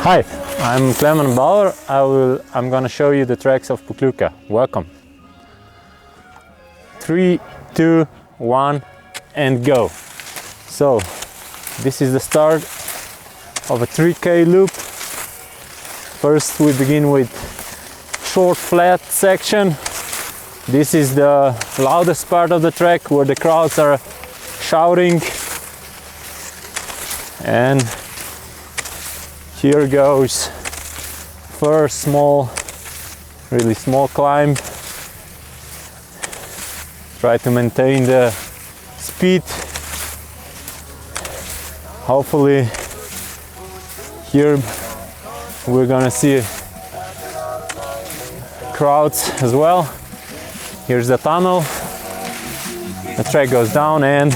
Hi, I'm Klemen Bauer. I'm gonna show you the tracks of Pokljuka. Welcome. 3, 2, 1, and go. So, this is the start of a 3K loop. First we begin with short flat section. This is the loudest part of the track where the crowds are shouting. And here goes first really small climb. Try to maintain the speed. Hopefully here we're gonna see crowds as well. Here's the tunnel. The track goes down and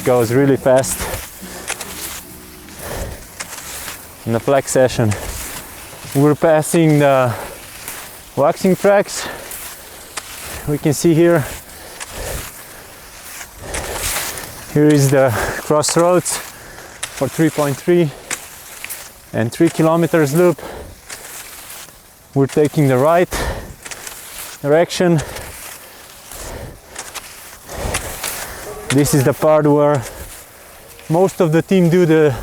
goes really fast. In the flex session we're passing the waxing tracks. We can see here is the crossroads for 3.3 and 3 kilometers loop. We're taking the right direction. This is the part where most of the team do the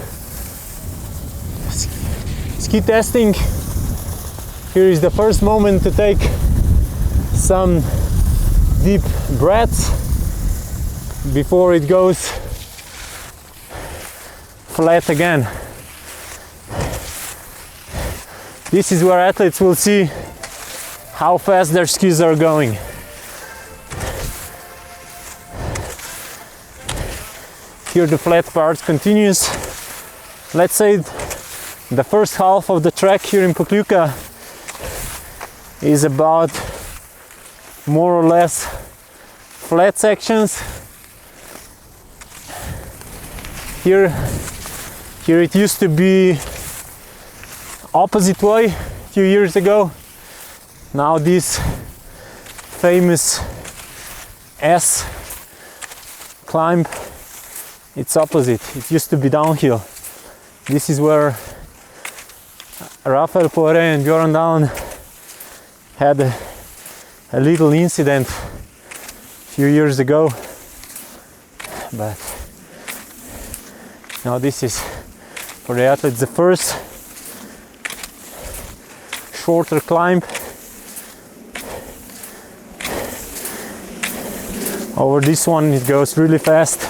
ski testing. Here is the first moment to take some deep breaths before it goes flat again. This is where athletes will see how fast their skis are going. Here the flat part continues. Let's say the first half of the track here in Pokljuka is about more or less flat sections. Here it used to be opposite way a few years ago. Now this famous S climb, it's opposite. It used to be downhill. This is where Rafael Poiré and Bjorn Down had a little incident a few years ago, but now this is for the athletes the first shorter climb. Over this one it goes really fast.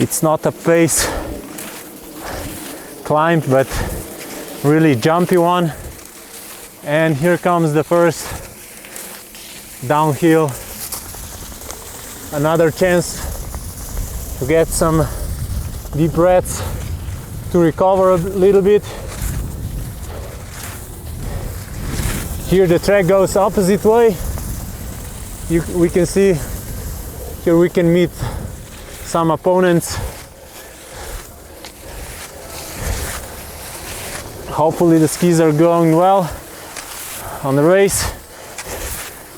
It's not a pace climb, but really jumpy one. And here comes the first downhill. Another chance to get some deep breaths, to recover a little bit. Here the track goes opposite way. We can see here we can meet some opponents. Hopefully the skis are going well on the race.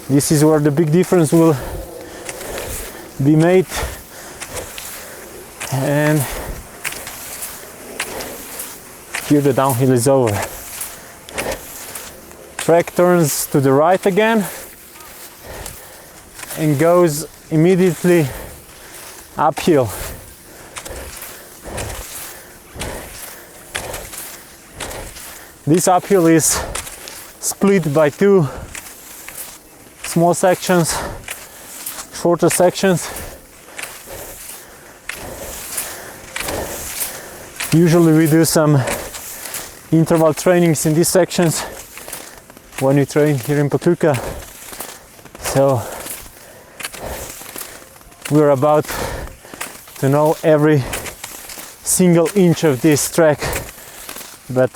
This is where the big difference will be made. And here the downhill is over. Track turns to the right again and goes immediately uphill. This uphill is split by two small sections, shorter sections. Usually we do some interval trainings in these sections when we train here in Pokljuka. So we're about to know every single inch of this track, but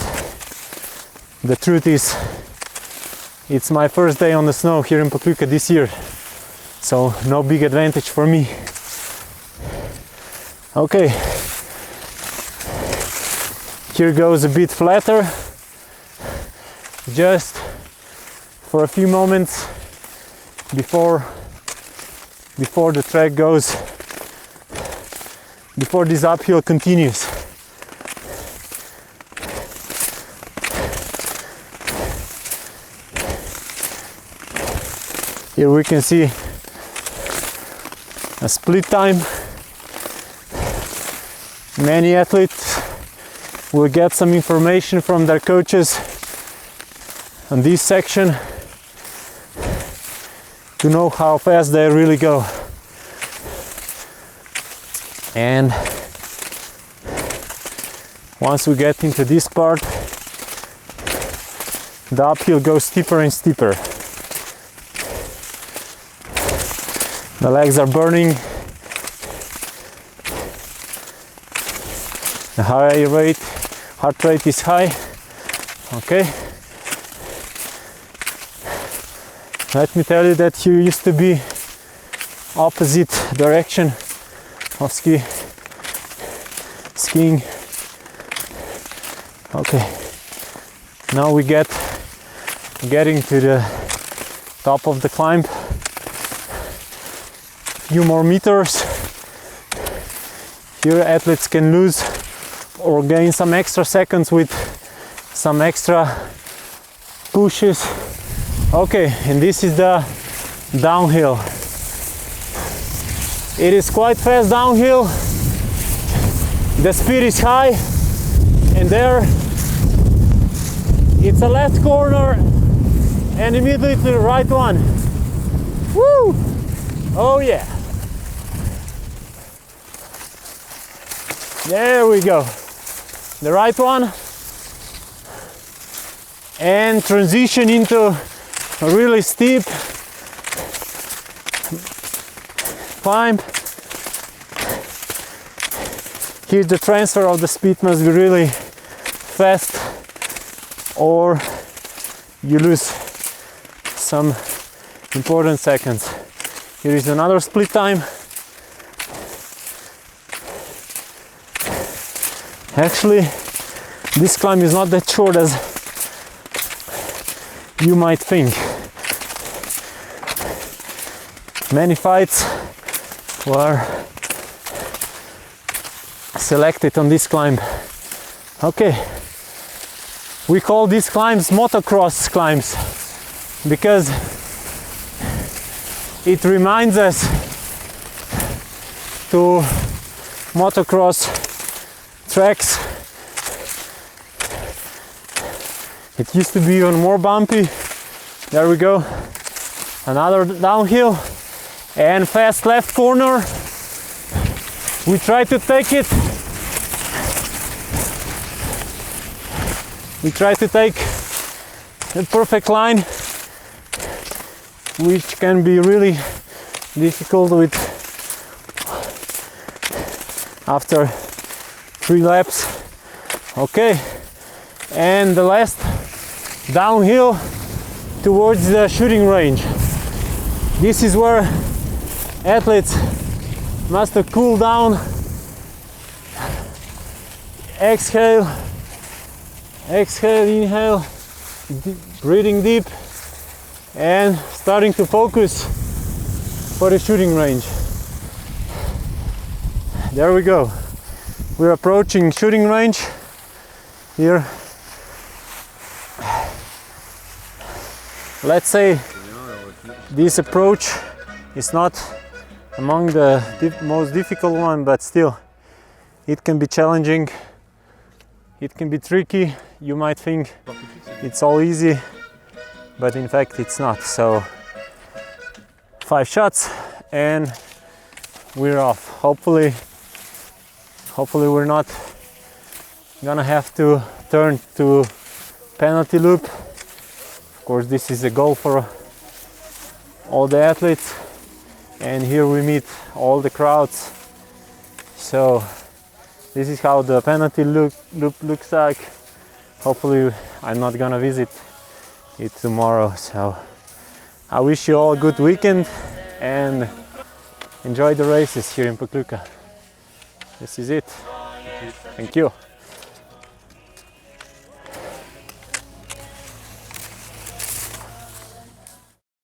the truth is it's my first day on the snow here in Pokljuka this year, so no big advantage for me. Okay, here goes a bit flatter, just for a few moments before the track goes, before this uphill continues. Here we can see a split time. Many athletes will get some information from their coaches on this section to know how fast they really go. And once we get into this part, the uphill goes steeper and steeper. The legs are burning. The heart rate is high. Okay. Let me tell you that here used to be opposite direction of skiing. Okay. Now we getting to the top of the climb. Few more meters. Here athletes can lose or gain some extra seconds with some extra pushes. Okay, and this is the downhill. It is quite fast downhill. The speed is high, and there it's a left corner and immediately the right one. Woo! Oh yeah. There we go. The right one. And transition into a really steep climb. Here the transfer of the speed must be really fast or you lose some important seconds. Here is another split time. Actually, this climb is not that short as you might think. Many fights were selected on this climb. Okay, we call these climbs motocross climbs because it reminds us to motocross tracks. It used to be even more bumpy. There we go. Another downhill and fast left corner. We try to take it. We try to take a perfect line, which can be really difficult with after 3 laps. Okay, and the last downhill towards the shooting range. This is where athletes must cool down, exhale, inhale, breathing deep, and starting to focus for the shooting range. There we go. We're approaching shooting range here. Let's say this approach is not among the most difficult one, but still it can be challenging, it can be tricky. You might think it's all easy, but in fact it's not. So 5 shots and we're off. Hopefully we're not gonna have to turn to penalty loop. Of course, this is a goal for all the athletes, and here we meet all the crowds. So this is how the penalty loop looks like. Hopefully I'm not gonna visit it tomorrow. So I wish you all a good weekend and enjoy the races here in Pokljuka. This is it. Thank you.